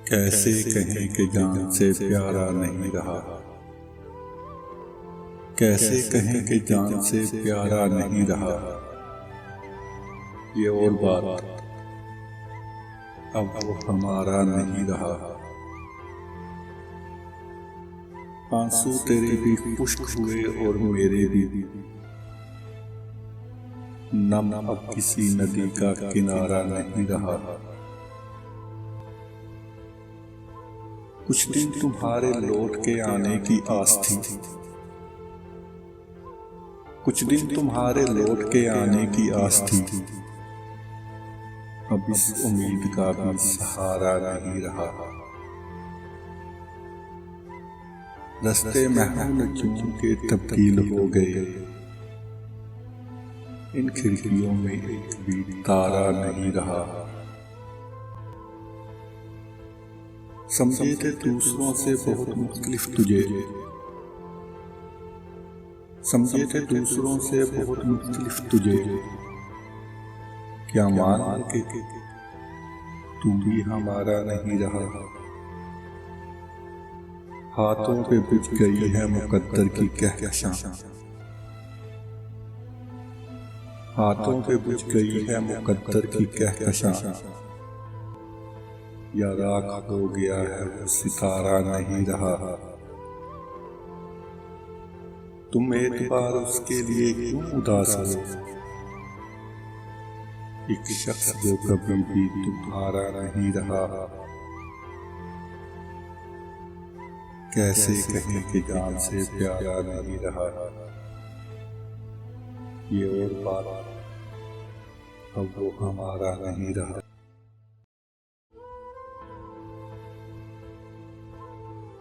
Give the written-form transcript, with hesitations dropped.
कैसे कहें कि जान से प्यारा नहीं रहा। कैसे कहें कि जान से प्यारा नहीं रहा। ये और बात अब वो हमारा नहीं रहा। आंसू तेरे भी खुश्क हुए और मेरे भी। नम अब किसी नदी का किनारा नहीं रहा। कुछ दिन तुम्हारे लौट के आने की आस थी। कुछ दिन तुम्हारे लौट के आने की आस थी। अब इस उम्मीद का भी सहारा नहीं रहा। रास्ते महून जून के तब्दील हो गए। इन खिड़कियों में एक भी तारा नहीं रहा। समझे थे दूसरों से बहुत मुख्तलिफ तुझे। समझे थे दूसरों से बहुत मुख्तलिफ तुझे। क्या मान के तू भी हमारा नहीं रहा। हाथों पे बुझ गई है मुकद्दर की कहकशां। हाथों पे बुझ गई है मुकद्दर की कहकशां। या राख हो गया है वो सितारा नहीं रहा। तुम एतबार उसके लिए क्यों उदास हो। एक शख्स जो कभी भी तुम्हारा नहीं रहा। कैसे कहें कि जान से प्यारा नहीं रहा। ये और बात अब वो हमारा नहीं रहा।